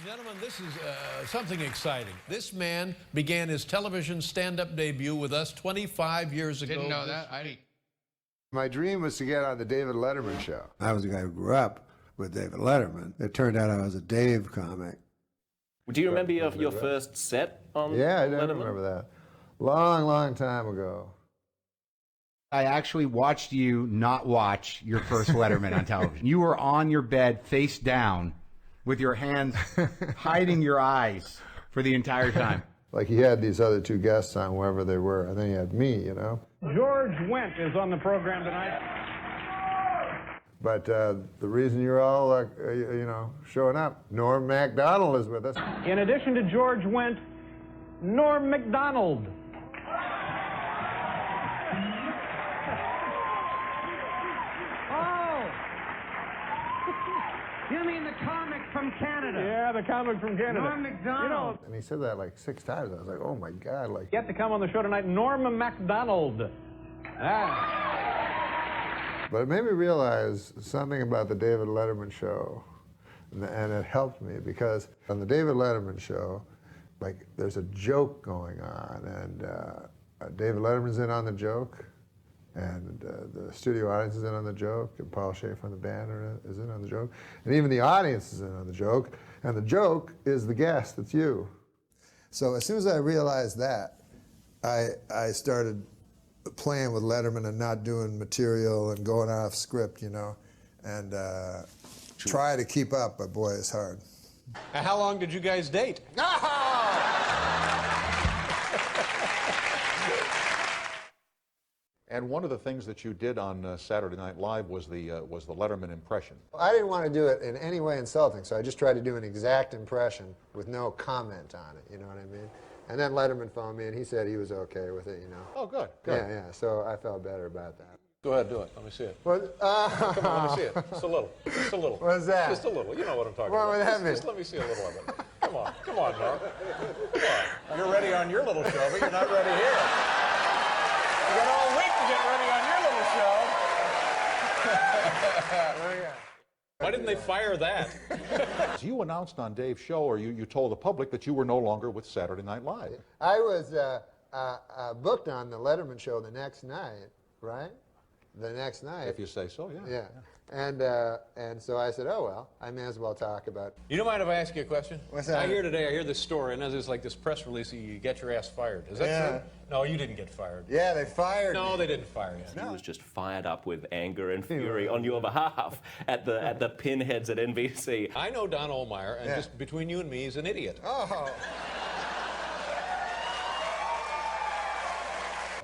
and gentlemen, this is something exciting. This man began his television stand-up debut with us 25 years ago. Didn't know that. My dream was to get on the David Letterman show. I was a guy who grew up with David Letterman. It turned out I was a Dave comic. Do you remember your first set on Yeah, I Letterman? remember that. Long time ago. I actually watched you not watch your first Letterman on television. You were on your bed, face down, with your hands hiding your eyes for the entire time. Like he had these other two guests on, wherever they were, and then he had me, you know. George Wendt is on the program tonight. But the reason you're all, showing up, Norm Macdonald is with us. In addition to George Wendt, Norm Macdonald. Oh! You mean the comic from Canada? Yeah, the comic from Canada. Norm Macdonald. And he said that like 6 times. I was like, oh my God, like. Yet to come on the show tonight, Norm Macdonald. But it made me realize something about the David Letterman show, and it helped me because on the David Letterman show, like there's a joke going on, and David Letterman's in on the joke, and the studio audience is in on the joke, and Paul Shea from the band is in on the joke, and even the audience is in on the joke, and the joke is the guest, it's you. So as soon as I realized that, I started playing with Letterman and not doing material and going off script, and try to keep up, but boy, it's hard. How long did you guys date? And one of the things that you did on Saturday Night Live was the Letterman impression. I didn't want to do it in any way insulting, so I just tried to do an exact impression with no comment on it, you know what I mean? And then Letterman phoned me, and he said he was okay with it, Oh, good. Yeah, so I felt better about that. Go ahead, do it. Let me see it. What? Come on, let me see it. Just a little. Just a little. What's that? Just a little. You know what I'm talking What about. would that mean? Just let me see a little of it. Come on, Marc. Come on. You're ready on your little show, but you're not ready here. You got all week to get ready on your little show. Why didn't they fire that? You announced on Dave's show, or you told the public that you were no longer with Saturday Night Live. I was booked on the Letterman show the next night, right? The next night. If you say so, yeah. And so I said, oh, well, I may as well talk about. You don't mind if I ask you a question? What's that? I hear this story, and there's like this press release, you get your ass fired. Is that true? No, you didn't get fired. Yeah, they fired me. No, they didn't fire you. He was just fired up with anger and fury on your behalf at the pinheads at NBC. I know Don Ohlmeyer, and just between you and me, he's an idiot. Oh.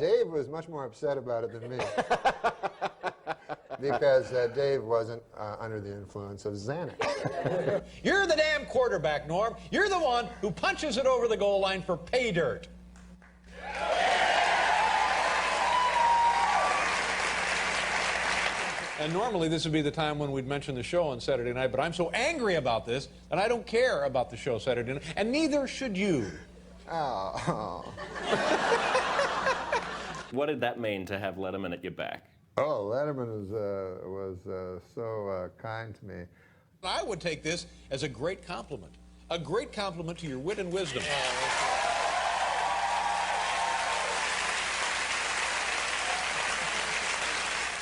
Dave was much more upset about it than me. Because Dave wasn't under the influence of Xanax. You're the damn quarterback, Norm. You're the one who punches it over the goal line for pay dirt. And normally this would be the time when we'd mention the show on Saturday night, but I'm so angry about this that I don't care about the show Saturday night, and neither should you. Oh. What did that mean to have Letterman at your back? Oh, Letterman was so kind to me. I would take this as a great compliment to your wit and wisdom.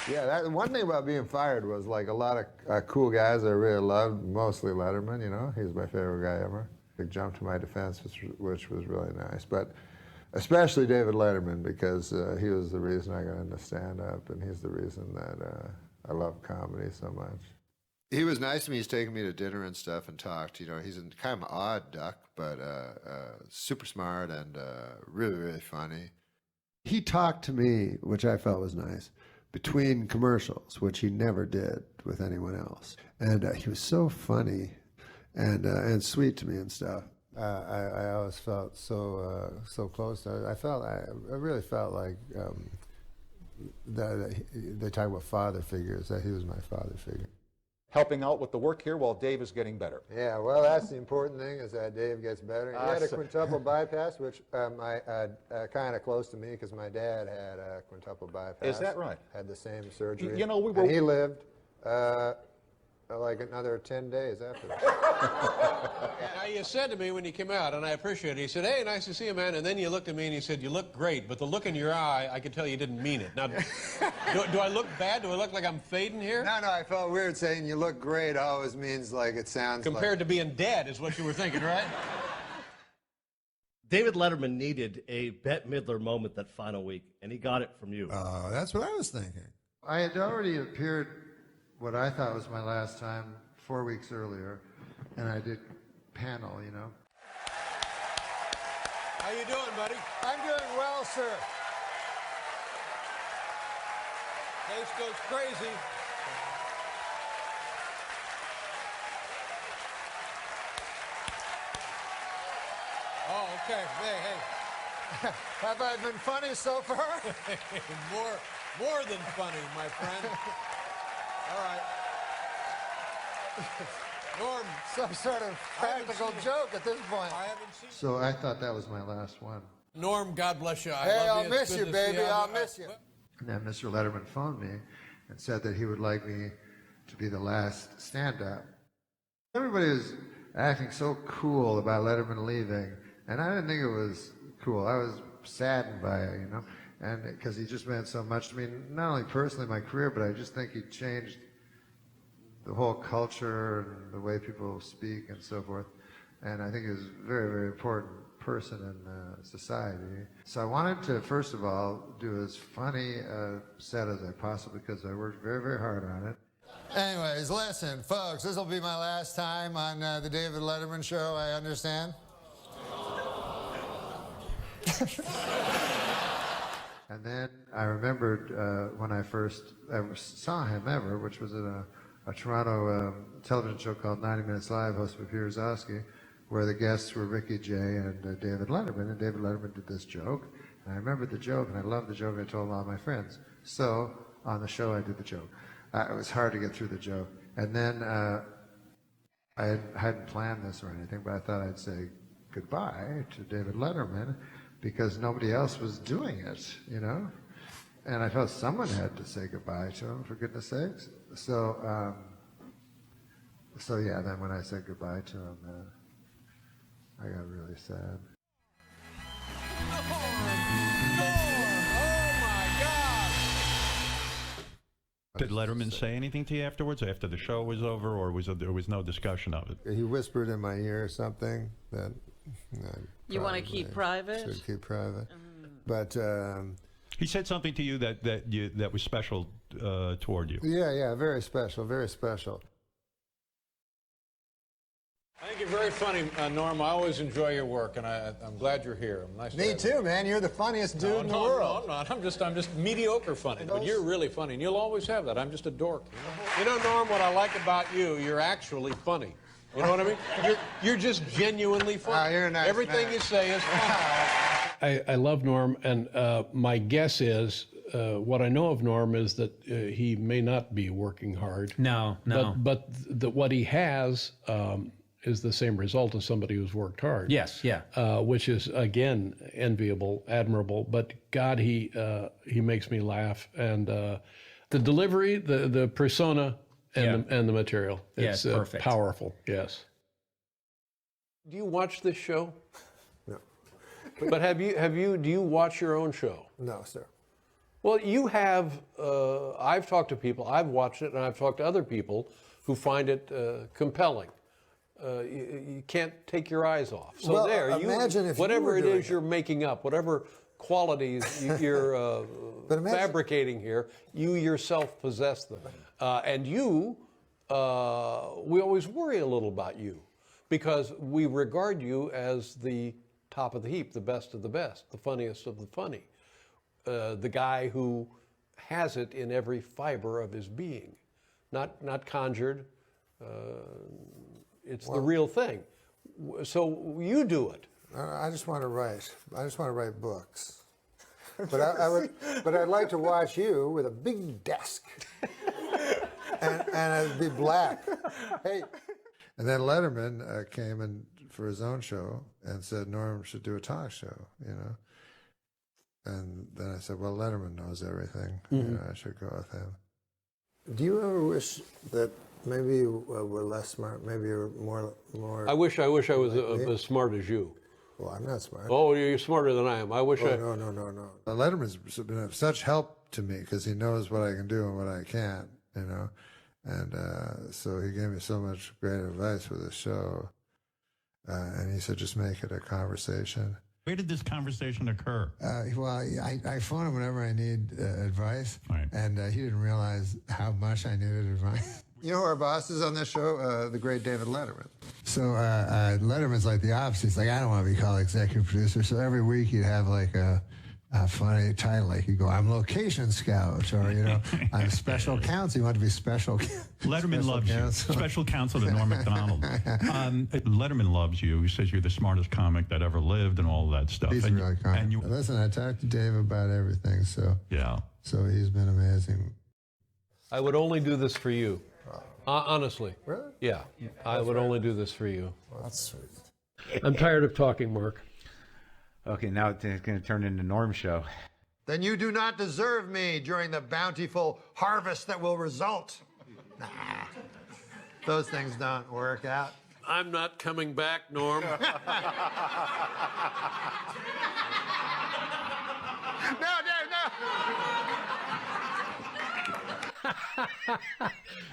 Yeah, one thing about being fired was like a lot of cool guys I really loved, mostly Letterman, he was my favorite guy ever. He jumped to my defense, which was really nice. But especially David Letterman, because he was the reason I got into stand-up, and he's the reason that I love comedy so much. He was nice to me. He's taken me to dinner and stuff and talked. He's a kind of an odd duck, but super smart and really, really funny. He talked to me, which I felt was nice, between commercials, which he never did with anyone else. And he was so funny and sweet to me and stuff. I always felt so close to it. I really felt like that they talk about father figures, that he was my father figure. Helping out with the work here while Dave is getting better. Yeah, well, that's the important thing, is that Dave gets better. He had a quintuple bypass, which kind of close to me, because my dad had a quintuple bypass. Is that right? Had the same surgery. And he lived like another 10 days after that. you said to me when you came out, and I appreciate it, he said, hey, nice to see you, man. And then you looked at me and you said, you look great, but the look in your eye, I could tell you didn't mean it. Now, do I look bad? Do I look like I'm fading here? No, I felt weird saying you look great always means like it sounds Compared to being dead is what you were thinking, right? David Letterman needed a Bette Midler moment that final week, and he got it from you. Oh, that's what I was thinking. I had already appeared what I thought was my last time 4 weeks earlier, and I did panel, you know. How you doing, buddy? I'm doing well, sir. Case goes crazy. Oh, okay. Hey. Have I been funny so far? More than funny, my friend. All right. Norm. Some sort of practical joke at this point. I haven't seen. So I thought that was my last one. Norm, God bless you. Hey, love I'll miss It's you, good to see baby. I'll miss you. And then Mr. Letterman phoned me and said that he would like me to be the last stand-up. Everybody was acting so cool about Letterman leaving, and I didn't think it was cool. I was saddened by it, you know, and because he just meant so much to me, not only personally in my career, but I just think he changed the whole culture and the way people speak and so forth. And I think he was a very, very important person in society. So I wanted to, first of all, do as funny a set as I possibly could, because I worked very, very hard on it. Anyways, listen, folks, this will be my last time on the David Letterman show, I understand. And then I remembered when I first ever saw him ever, which was at a Toronto television show called 90 Minutes Live, hosted by Peter Zosky, where the guests were Ricky Jay and David Letterman, and David Letterman did this joke, and I remembered the joke, and I loved the joke, and I told all my friends. So, on the show, I did the joke. It was hard to get through the joke. And then I hadn't planned this or anything, but I thought I'd say goodbye to David Letterman, because nobody else was doing it, you know? And I felt someone had to say goodbye to him, for goodness sakes. So yeah, then when I said goodbye to him, I got really sad. Did Letterman say anything to you afterwards, after the show was over, or there was no discussion of it? He whispered in my ear something that you want to keep private? Should keep private. But he said something to you that was special toward you. yeah, very special, very special. I think you're very funny, Norm. I always enjoy your work, and I'm glad you're here. Nice to Me have you. too, man. You're the funniest dude in the world. No, I'm not. I'm just mediocre funny. But you're really funny, and you'll always have that. I'm just a dork. You know, Norm, what I like about you, you're actually funny. You know what I mean? You're just genuinely funny. You're a nice Everything man. you say is funny. I love Norm, and my guess is, what I know of Norm is that he may not be working hard. No. But what he has is the same result as somebody who's worked hard. Yes, yeah. Which is, again, enviable, admirable. But God, he makes me laugh. And the delivery, the persona, and the material. It's perfect. Powerful, yes. Do you watch this show? No. But do you watch your own show? No, sir. Well, you have, I've talked to people, I've watched it, and I've talked to other people who find it compelling. You can't take your eyes off. So well, there, imagine if whatever you were it doing is you're making up, whatever qualities you're fabricating here, you yourself possess them. And you, we always worry a little about you, because we regard you as the top of the heap, the best of the best, the funniest of the funny, the guy who has it in every fiber of his being, not conjured. It's the real thing. So you do it. I just want to write. I just want to write books. But I'd like to watch you with a big desk, and it'd be black. Hey. And then Letterman came in for his own show and said Norm should do a talk show, you know. And then I said, well, Letterman knows everything. You know, I should go with him. Do you ever wish that Maybe we're less smart. Maybe you're more. I wish I was as smart as you. Well, I'm not smart. Oh, you're smarter than I am. I wish I. No. Letterman's been of such help to me because he knows what I can do and what I can't, you know. And so he gave me so much great advice for this show. And he said, just make it a conversation. Where did this conversation occur? Well, I phone him whenever I need advice, Right. and he didn't realize how much I needed advice. You know who our boss is on this show? The great David Letterman. So Letterman's like the opposite. He's like, I don't want to be called executive producer. So every week he'd have like a funny title, like he'd go, I'm location scout, or, you know, I'm special counsel. You want to be special Letterman special loves counsel. you. Special counsel to Norm Macdonald. Letterman loves you. He says you're the smartest comic that ever lived and all of that stuff. He's and really kind. and you, Listen, I talked to Dave about everything, so yeah. So he's been amazing. I would only do this for you. Honestly. Really? Yeah. I would only do this for you. Well, that's sweet. I'm tired of talking, Marc. Okay, now it's going to turn into Norm show. Then you do not deserve me during the bountiful harvest that will result. Nah, those things don't work out. I'm not coming back, Norm.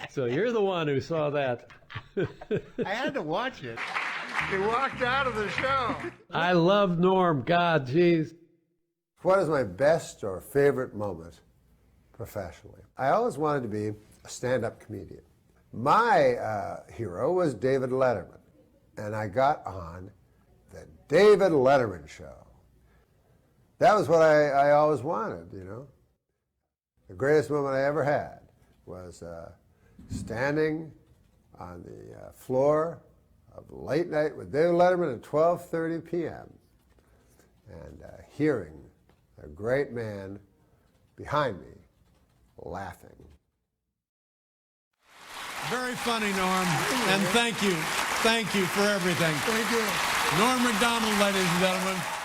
So you're the one who saw that. I had to watch it. He walked out of the show. I love Norm. God, jeez. What is my best or favorite moment professionally? I always wanted to be a stand-up comedian. My hero was David Letterman, and I got on the David Letterman show. That was what I always wanted, you know. The greatest moment I ever had was standing on the floor of Late Night with David Letterman at 12:30 p.m. and hearing a great man behind me laughing. Very funny, Norm. And thank you. Thank you for everything. Thank you. Norm Macdonald, ladies and gentlemen.